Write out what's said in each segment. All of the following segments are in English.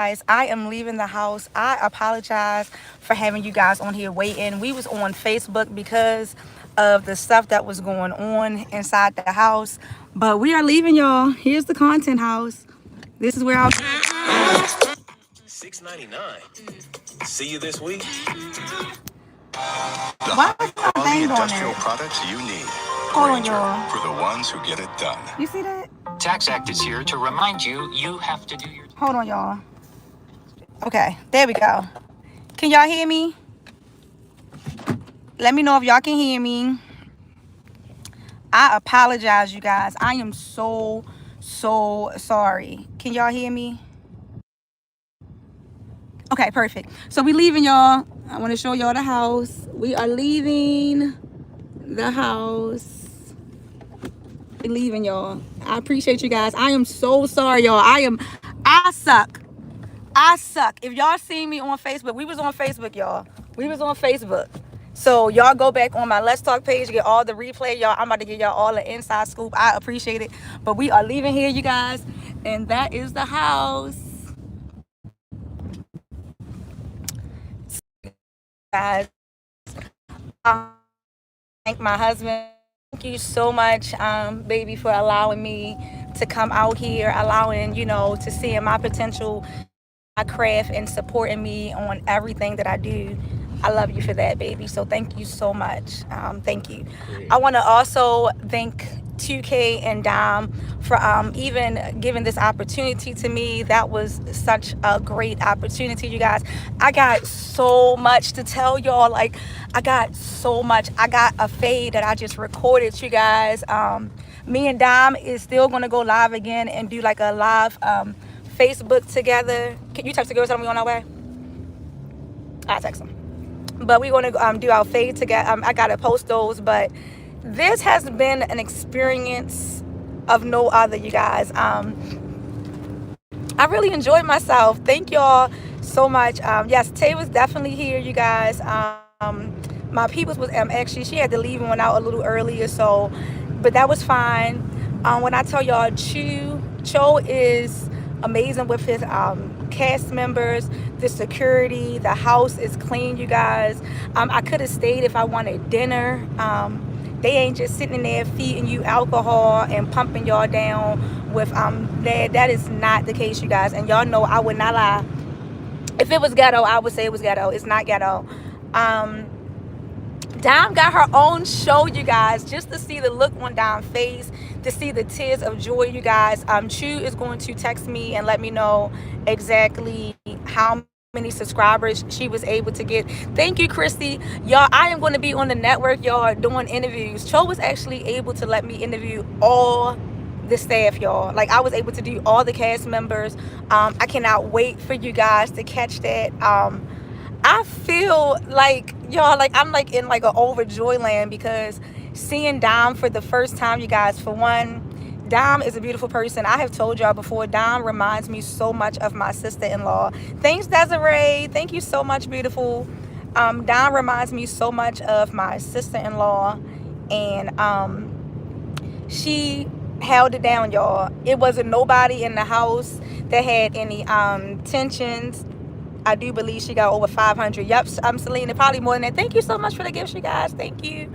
I am leaving the house. I apologize for having you guys on here waiting. We was on Facebook because of the stuff that was going on inside the house. But we are leaving, y'all. Here's the content house. This is where I'll $6.99. See you this week. why is my All the thing doing industrial that? products you need. Hold on, Granger, y'all. for the ones who get it done. You see that? Tax Act is here to remind you you have to do your... Hold on, y'all. Okay, there we go. Can y'all hear me? Let me know if y'all can hear me. I apologize, you guys. I am so sorry. Can y'all hear me? Okay, perfect. So we leaving, y'all. I want to show y'all the house. We are leaving the house. We leaving, y'all. I appreciate you guys. I am so sorry, y'all. I suck. I suck. If y'all seen me on Facebook, we was on Facebook, y'all. We was on Facebook. So y'all go back on my Let's Talk page, get all the replay, y'all. I'm about to give y'all all the inside scoop. I appreciate it. But we are leaving here, you guys. And that is the house. Guys, thank my husband. Thank you so much, baby, for allowing me to come out here, allowing, to seeing my potential, my craft, and supporting me on everything that I do. I love you for that, baby. So thank you so much. Thank you. I want to also thank 2K and Dom for even giving this opportunity to me. That was such a great opportunity, you guys. I got so much to tell y'all. Like, I got so much. I got a fade that I just recorded, you guys. Me and Dom is still going to go live again and do like a live Facebook together. Can you text the girls that we on our way? I'll text them. But we're going to do our fade together. I got to post those. But this has been an experience of no other, you guys. I really enjoyed myself. Thank y'all so much. Yes, Tay was definitely here, you guys. My peoples was actually, she had to leave and went out a little earlier. So, but that was fine. When I tell y'all, Cho is amazing with his cast members, the security, the house is clean, you guys. I could have stayed if I wanted dinner. They ain't just sitting in there feeding you alcohol and pumping y'all down with that is not the case, you guys. And y'all know I would not lie. If it was ghetto, I would say it was ghetto. It's not ghetto. Dom got her own show, you guys, just to see the look on Dom's face, to see the tears of joy, you guys. Chu is going to text me and let me know exactly how many subscribers she was able to get. Thank you, Christy. Y'all, I am going to be on the network, y'all, doing interviews. Cho was actually able to let me interview all the staff, y'all. Like, I was able to do all the cast members. I cannot wait for you guys to catch that. I feel like, y'all, like I'm like in like an overjoy land because seeing Dom for the first time, you guys, for one, Dom is a beautiful person. I have told y'all before, Dom reminds me so much of my sister-in-law. Thanks, Desiree. Thank you so much, beautiful. Dom reminds me so much of my sister-in-law, and she held it down, y'all. It wasn't nobody in the house that had any tensions. I do believe she got over 500. Yep, I'm Selena, probably more than that. Thank you so much for the gifts, you guys. Thank you.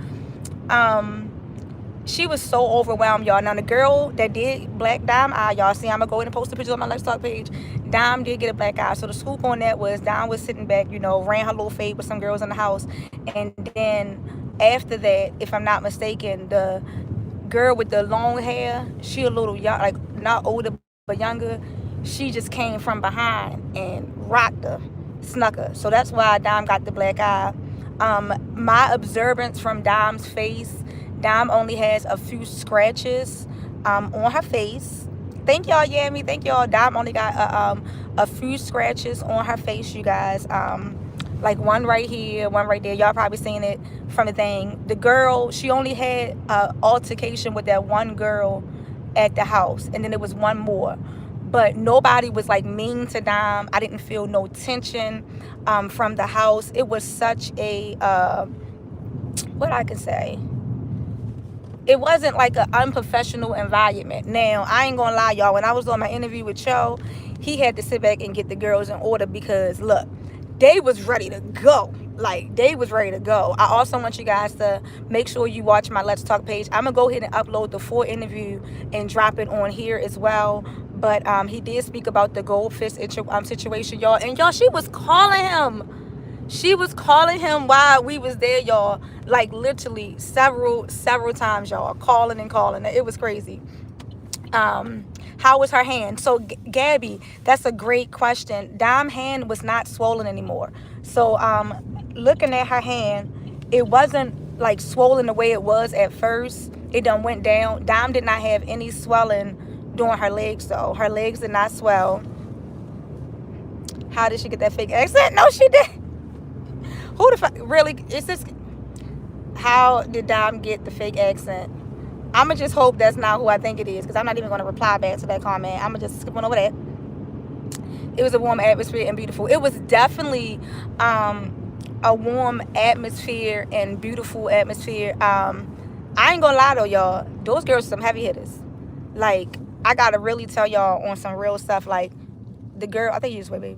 She was so overwhelmed, y'all. Now, the girl that did black Dom eye, y'all see, I'm going to go in and post the pictures on my Let's Talk page. Dom did get a black eye. So the scoop on that was Dom was sitting back, ran her little fade with some girls in the house. And then after that, if I'm not mistaken, the girl with the long hair, she a little young, like not older, but younger. She just came from behind and rocked her, snuck her. So that's why Dom got the black eye. My observance from Dom's face, Dom only has a few scratches on her face. Thank y'all, Yami. Thank y'all. Dom only got a few scratches on her face, you guys. Like one right here, one right there. Y'all probably seen it from the thing. The girl, she only had an altercation with that one girl at the house. And then there was one more. But nobody was like mean to Dom. I didn't feel no tension from the house. It was such a, what I can say, it wasn't like an unprofessional environment. Now, I ain't gonna lie, y'all. When I was on my interview with Cho, he had to sit back and get the girls in order because look, they was ready to go. Like they was ready to go. I also want you guys to make sure you watch my Let's Talk page. I'm gonna go ahead and upload the full interview and drop it on here as well. But he did speak about the goldfish situation, y'all. And y'all, she was calling him. She was calling him while we was there, y'all. Like literally several times, y'all. Calling and calling. It was crazy. How was her hand? So Gabby, that's a great question. Dom hand was not swollen anymore. So looking at her hand, it wasn't like swollen the way it was at first. It done went down. Dom did not have any swelling during her legs though. Her legs did not swell. How did she get that fake accent? No, she did. Who the fuck really? Is this? How did Dom get the fake accent? I'ma just hope that's not who I think it is, because I'm not even gonna reply back to that comment. I'ma just skip on over that. It was a warm atmosphere and beautiful. It was definitely a warm atmosphere and beautiful atmosphere. I ain't gonna lie though, y'all. Those girls are some heavy hitters. Like, I gotta really tell y'all on some real stuff. Like, the girl, I think you just wait, baby.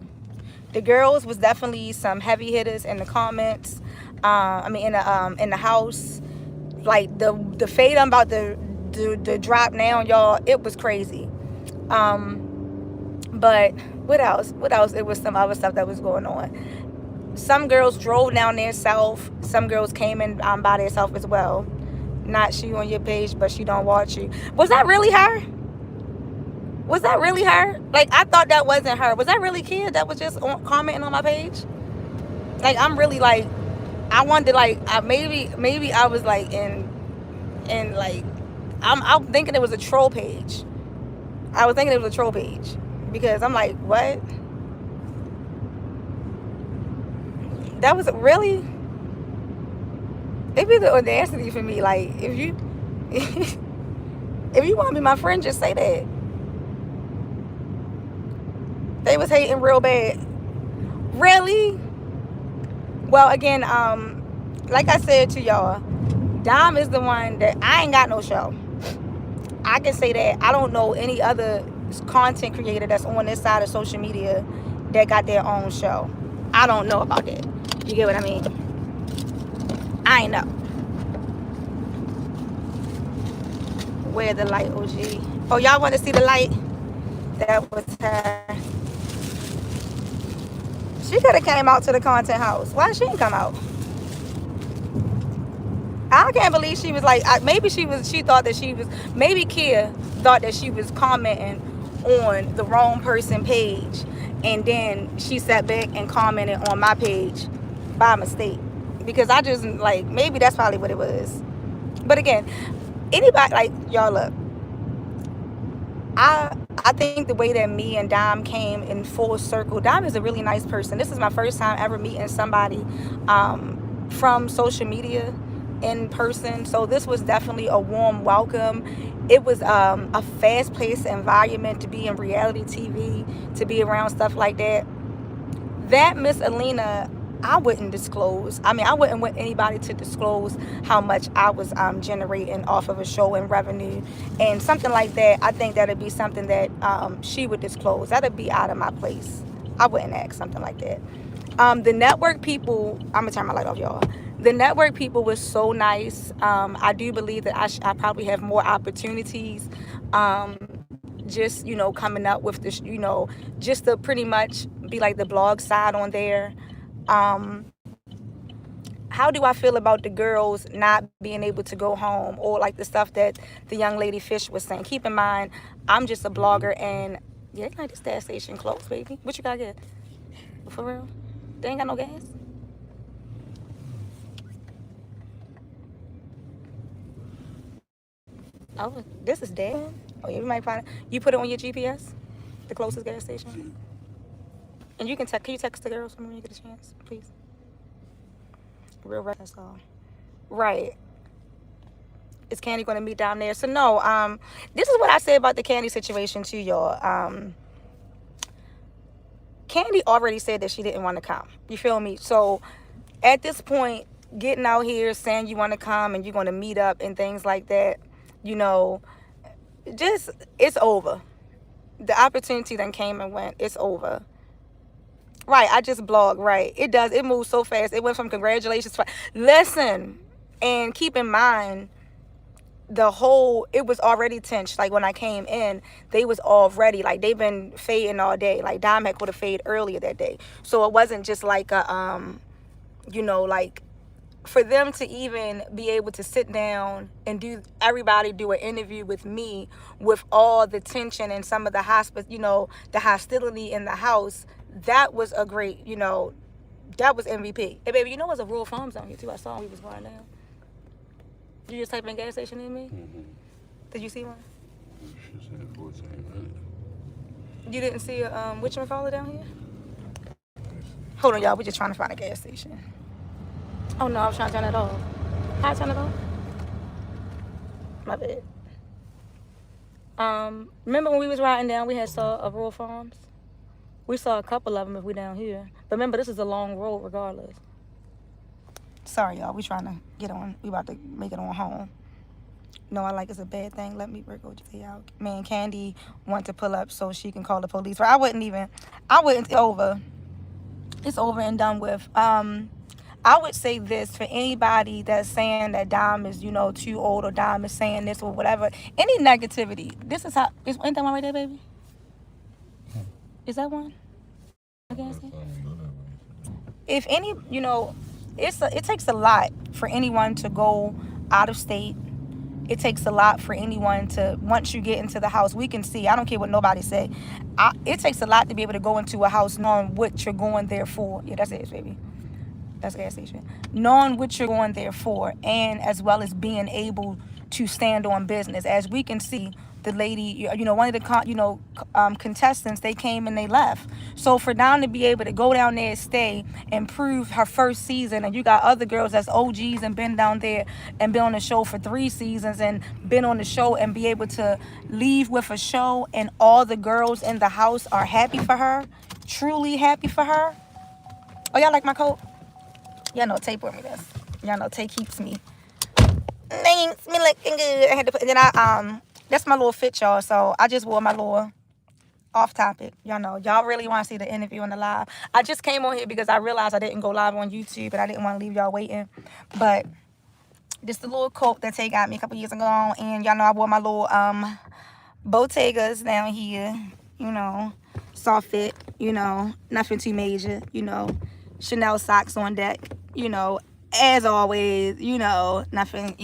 The girls was definitely some heavy hitters in the comments. In the house. Like the fade I'm about to drop now, y'all. It was crazy. But what else? It was some other stuff that was going on. Some girls drove down their self. Some girls came in by themselves as well. Not she on your page, but she don't watch you. Was that really her? Was that really her? Like, I thought that wasn't her. Was that really Kia that was just commenting on my page? Like, I'm really like, I wonder, like, maybe I was like in like, I'm thinking it was a troll page. I was thinking it was a troll page because I'm like, what? That was really. It'd be the audacity for me. Like, if you if you want to be my friend, just say that. They was hating real bad. Really? Well, again, like I said to y'all, Dom is the one that I ain't got no show. I can say that. I don't know any other content creator that's on this side of social media that got their own show. I don't know about that. You get what I mean? I ain't know. Where the light, OG? Oh, y'all want to see the light? That was her. She could have came out to the content house. Why she didn't come out? I can't believe she was like, maybe she thought that she was, maybe Kia thought that she was commenting on the wrong person page, and then she sat back and commented on my page by mistake, because I just like, maybe that's probably what it was. But again, anybody, like, y'all, look, I think the way that me and Dom came in full circle, Dom is a really nice person. This is my first time ever meeting somebody from social media in person. So this was definitely a warm welcome. It was a fast-paced environment to be in reality TV, to be around stuff like that. That Miss Alina, I wouldn't disclose. I mean, I wouldn't want anybody to disclose how much I was generating off of a show and revenue. And something like that, I think that'd be something that she would disclose. That'd be out of my place. I wouldn't ask something like that. The network people, I'm going to turn my light off, y'all. The network people was so nice. I do believe that I probably have more opportunities. Just, coming up with this, just to pretty much be like the blog side on there. How do I feel about the girls not being able to go home, or like the stuff that the young lady Fish was saying? Keep in mind, I'm just a blogger, and yeah, like this gas station closed, baby. What you gotta get? For real? They ain't got no gas? Oh, this is dead. Oh, yeah, we might find it. You put it on your GPS, the closest gas station, and you can text. Can you text the girls when you get a chance, please? Real right, that's all. Right. Is Candy going to meet down there? So no. This is what I say about the Candy situation too, y'all. Candy already said that she didn't want to come. You feel me? So at this point, getting out here saying you want to come and you're going to meet up and things like that, you know, just it's over. The opportunity then came and went. It's over. Right, I just blogged. Right, it does. It moves so fast. It went from congratulations to listen, and keep in mind the whole. It was already tense. Like when I came in, they was already like they've been fading all day. Like Dom had could have faded earlier that day, so it wasn't just like a like for them to even be able to sit down and do an interview with me with all the tension and some of the the hostility in the house, that was a great, that was MVP. Hey baby, there's a rural farms down here too. I saw when we was going down. You just type in gas station in me? Did you see one? She said 1400. You didn't see a whatchamacallit down here? Hold on, y'all. We're just trying to find a gas station. Oh no, I was trying to turn it off. How I turn it off? My bad. Remember when we was riding down, we had saw a rural farms? We saw a couple of them if we down here. But remember, this is a long road regardless. Sorry, y'all. We trying to get on. We about to make it on home. No, I like it's a bad thing. Let me work OJ out. Man, Candy want to pull up so she can call the police. But I wouldn't. Over. It's over and done with. I would say this for anybody that's saying that Dom is, too old, or Dom is saying this or whatever. Any negativity. This is how. Ain't that one right there, baby? Is that one? If any, it takes a lot for anyone to go out of state. It takes a lot for anyone to, once you get into the house, we can see, I don't care what nobody say. It takes a lot to be able to go into a house knowing what you're going there for. Yeah, that's it, baby. That's a gas station. Knowing what you're going there for, and as well as being able to stand on business. As we can see, the lady, one of the contestants, they came and they left. So for Dom to be able to go down there and stay and prove her first season, and you got other girls that's OGs and been down there and been on the show for 3 seasons and been on the show, and be able to leave with a show and all the girls in the house are happy for her, truly happy for her. Oh, y'all like my coat? Y'all know Tay brought me this. Y'all know Tay keeps me. Thanks, me looking good. I had to put, and then that's my little fit, y'all. So I just wore my little off topic. Y'all know, y'all really want to see the interview and the live. I just came on here because I realized I didn't go live on YouTube, and I didn't want to leave y'all waiting. But this the little coat that Tay got me a couple years ago, and y'all know I wore my little Bottegas down here. Soft fit. Nothing too major. Chanel socks on deck. As always. Nothing.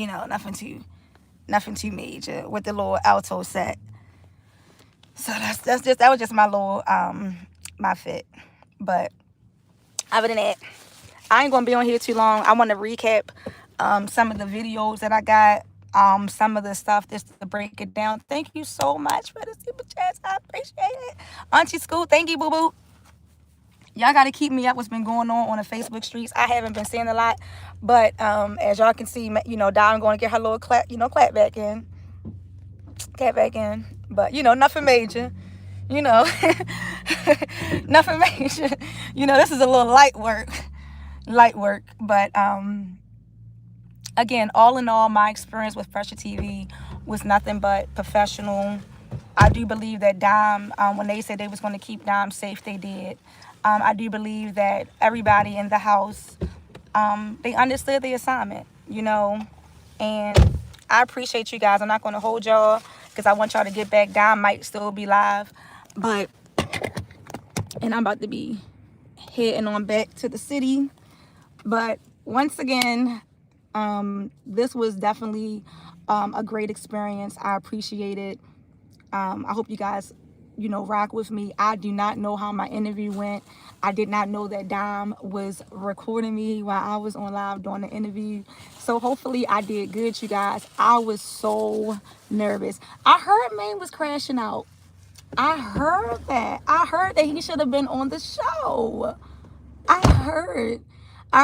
Nothing too major with the little alto set. So that was just my little my fit. But other than that, I ain't gonna be on here too long. I want to recap some of the videos that I got, some of the stuff just to break it down. Thank you so much for the super chats. I appreciate it. Auntie School, thank you, boo boo. Y'all got to keep me up what's been going on the Facebook streets. I haven't been seeing a lot, but as y'all can see, Dom going to get her little clap back in. Clap back in. But, nothing major. Nothing major. This is a little light work. But, again, all in all, my experience with Pressure TV was nothing but professional. I do believe that Dom, when they said they was going to keep Dom safe, they did. I do believe that everybody in the house, they understood the assignment, and I appreciate you guys. I'm not going to hold y'all because I want y'all to get back. Dom might still be live, and I'm about to be heading on back to the city. But once again, this was definitely a great experience. I appreciate it. I hope you guys rock with me. I do not know how my interview went. I did not know that Dom was recording me while I was on live doing the interview. So hopefully I did good, you guys. I was so nervous. I heard Maine was crashing out. I heard that. He should have been on the show. I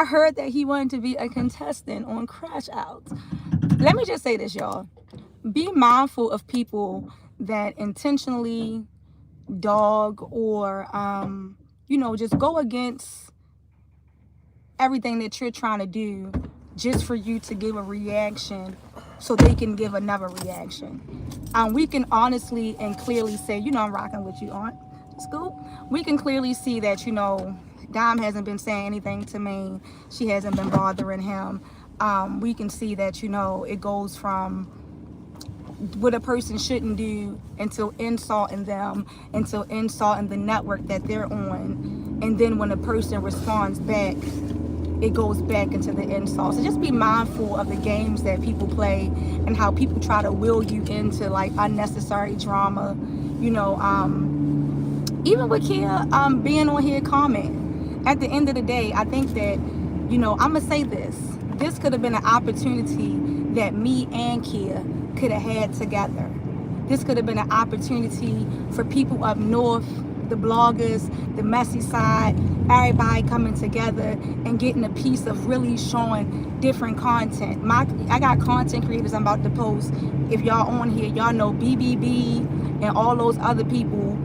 heard that he wanted to be a contestant on Crash Out. Let me just say this, y'all. Be mindful of people that intentionally dog or just go against everything that you're trying to do just for you to give a reaction so they can give another reaction. We can honestly and clearly say, I'm rocking with you, Aunt. Scoop. We can clearly see that, Dom hasn't been saying anything to me. She hasn't been bothering him. We can see that, it goes from what a person shouldn't do until insulting them, until insulting the network that they're on. And then when a person responds back, it goes back into the insult. So just be mindful of the games that people play and how people try to will you into like unnecessary drama. Even with Kia being on here commenting. At the end of the day, I think that, I'm going to say this. This could have been an opportunity that me and Kia could have had together. This could have been an opportunity for people up north, the bloggers, the messy side, everybody coming together and getting a piece of really showing different content. I got content creators I'm about to post. If y'all on here, y'all know BBB and all those other people,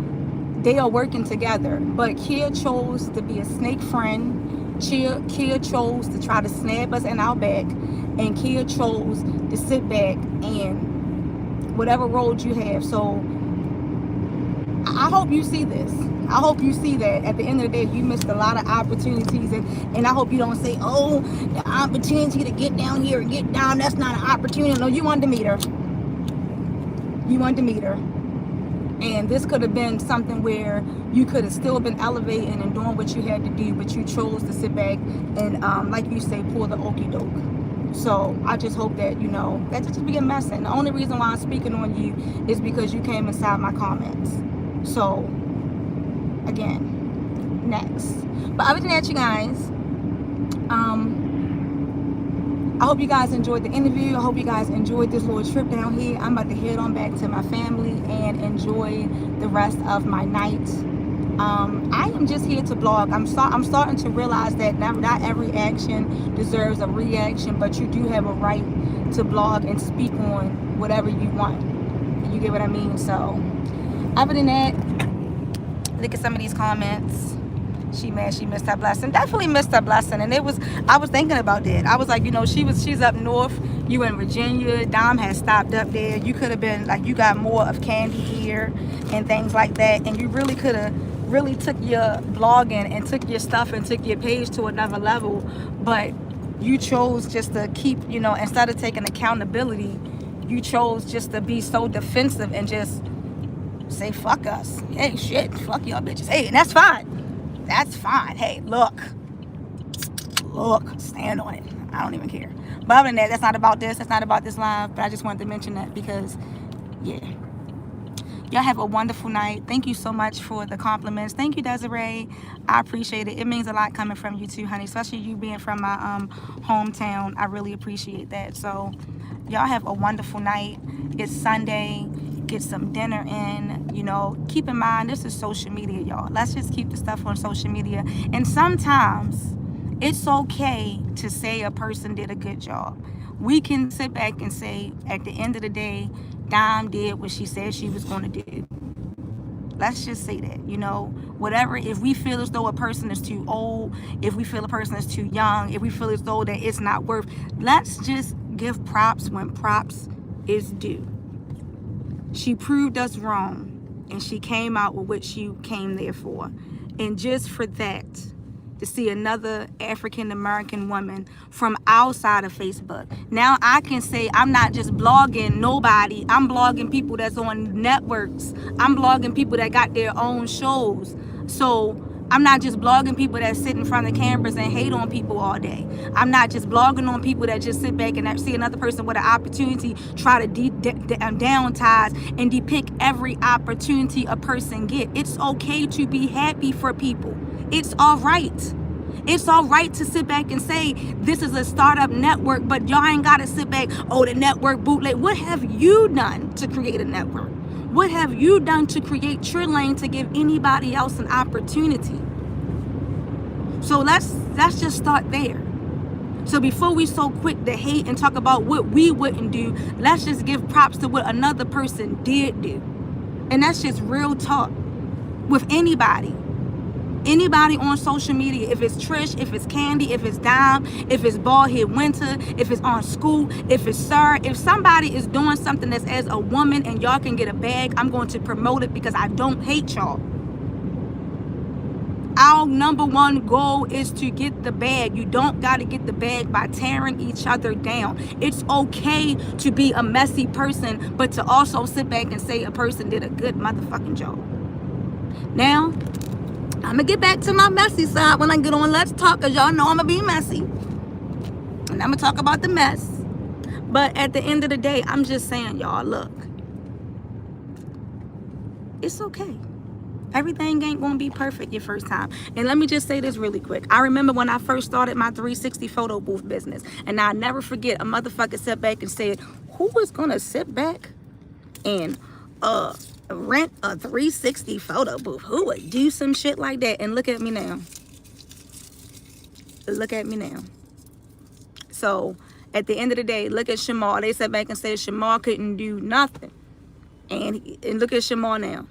they are working together. But Kia chose to be a snake friend. Kia chose to try to snap us in our back. And Kia chose to sit back and whatever roles you have. So I hope you see this. I hope you see that at the end of the day, you missed a lot of opportunities. And I hope you don't say, oh, the opportunity to get down here and get down, that's not an opportunity. No, you wanted to meet her. You wanted to meet her. And this could have been something where you could have still been elevating and doing what you had to do, but you chose to sit back and, like you say, pull the okie doke. So I just hope that, that just be a mess. And the only reason why I'm speaking on you is because you came inside my comments. So, again, next. But other than that, you guys, I hope you guys enjoyed the interview. I hope you guys enjoyed this little trip down here. I'm about to head on back to my family and enjoy the rest of my night. I am just here to blog. I'm starting to realize that not every action deserves a reaction, but you do have a right to blog and speak on whatever you want. You get what I mean? So, other than that, look at some of these comments. She mad she missed her blessing. Definitely missed her blessing. And I was thinking about that. I was like, she's up north. You in Virginia. Dom has stopped up there. You could have been like, you got more of Candy here and things like that. And you really could have really took your blogging and took your stuff and took your page to another level. But you chose just to keep, instead of taking accountability, you chose just to be so defensive and just say, fuck us. Hey, shit, fuck y'all bitches. Hey, and that's fine. That's fine. Hey, look, stand on it. I don't even care. But other than that, that's not about this. That's not about this live. But I just wanted to mention that because, yeah. Y'all have a wonderful night. Thank you so much for the compliments. Thank you, Desiree. I appreciate it. It means a lot coming from you too, honey. Especially you being from my hometown. I really appreciate that. So, y'all have a wonderful night. It's Sunday. Get some dinner in. Keep in mind, this is social media, y'all. Let's just keep the stuff on social media. And sometimes it's okay to say a person did a good job. We can sit back and say, at the end of the day, Dom did what she said she was going to do. Let's just say that, whatever. If we feel as though a person is too old, if we feel a person is too young, if we feel as though that it's not worth, let's just give props when props is due. She proved us wrong, and she came out with what she came there for. And just for that, to see another African-American woman from outside of Facebook. Now I can say I'm not just blogging nobody. I'm blogging people that's on networks. I'm blogging people that got their own shows. So I'm not just blogging people that sit in front of cameras and hate on people all day. I'm not just blogging on people that just sit back and see another person with an opportunity, try to downsize and depict every opportunity a person get. It's okay to be happy for people. It's all right. It's all right to sit back and say, this is a startup network, but y'all ain't got to sit back, oh, the network bootleg. What have you done to create a network? What have you done to create your lane to give anybody else an opportunity? So let's just start there. So before we so quick to hate and talk about what we wouldn't do, let's just give props to what another person did do. And that's just real talk with anybody. Anybody on social media, if it's Trish, if it's Candy, if it's Dime, if it's Baldhead Winter, if it's on school, if it's Sir, if somebody is doing something that's as a woman and y'all can get a bag, I'm going to promote it because I don't hate y'all. Our number one goal is to get the bag. You don't got to get the bag by tearing each other down. It's okay to be a messy person, but to also sit back and say a person did a good motherfucking job. Now, I'm going to get back to my messy side when I get on Let's Talk, because y'all know I'm going to be messy. And I'm going to talk about the mess. But at the end of the day, I'm just saying, y'all, look. It's okay. Everything ain't gonna be perfect your first time. And let me just say this really quick. I remember when I first started my 360 photo booth business, and I'll never forget, a motherfucker sat back and said, who is gonna sit back and rent a 360 photo booth? Who would do some shit like that? And look at me now. Look at me now. So at the end of the day, look at Shamar. They sat back and said Shamar couldn't do nothing. And look at Shamar now.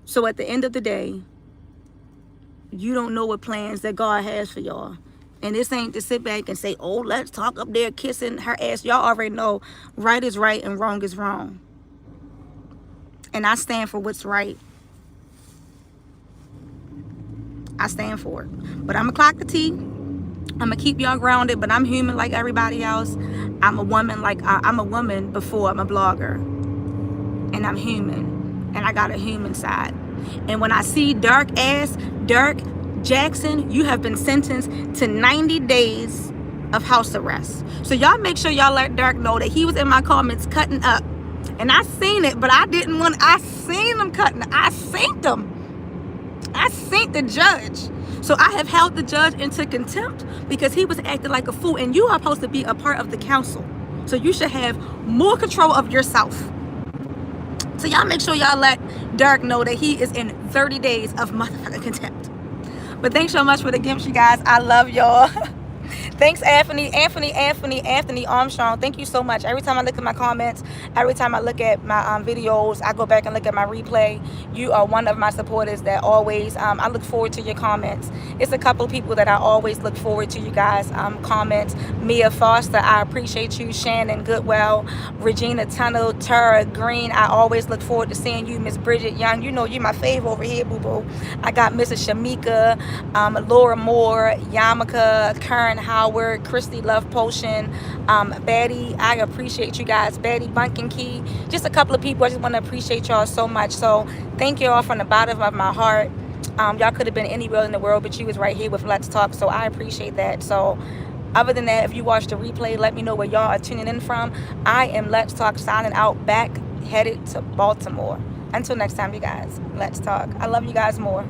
So at the end of the day, you don't know what plans that God has for y'all. And this ain't to sit back and say, oh, Let's Talk up there kissing her ass. Y'all already know right is right and wrong is wrong. And I stand for what's right. I stand for it. But I'm going to clock the T. I'm going to keep y'all grounded, but I'm human like everybody else. I'm a woman I'm a woman before I'm a blogger. And I'm human. And I got a human side. And when I see Dirk Jackson, you have been sentenced to 90 days of house arrest. So y'all make sure y'all let Dirk know that he was in my comments cutting up. And I seen it, but I seen him cutting. I seen the judge. So I have held the judge into contempt because he was acting like a fool. And you are supposed to be a part of the council. So you should have more control of yourself. So y'all make sure y'all let Dirk know that he is in 30 days of motherfucking contempt. But thanks so much for the gifts, you guys. I love y'all. Thanks, Anthony Armstrong. Thank you so much. Every time I look at my comments, every time I look at my videos, I go back and look at my replay. You are one of my supporters that always, I look forward to your comments. It's a couple of people that I always look forward to you guys' comments. Mia Foster, I appreciate you. Shannon Goodwell, Regina Tunnel, Tara Green, I always look forward to seeing you. Miss Bridget Young, you know you're my fave over here, boo-boo. I got Mrs. Shamika, Laura Moore, Yamaka, Karen Howard, Christy Love Potion, Betty, I appreciate you guys. Betty Bunkin Key, just a couple of people. I just want to appreciate y'all so much. So thank you all from the bottom of my heart. Y'all could have been anywhere in the world, but you was right here with Let's Talk, so I appreciate that. So other than that, if you watch the replay, let me know where y'all are tuning in from. I am Let's Talk signing out, back headed to Baltimore. Until next time, you guys, Let's Talk. I love you guys more.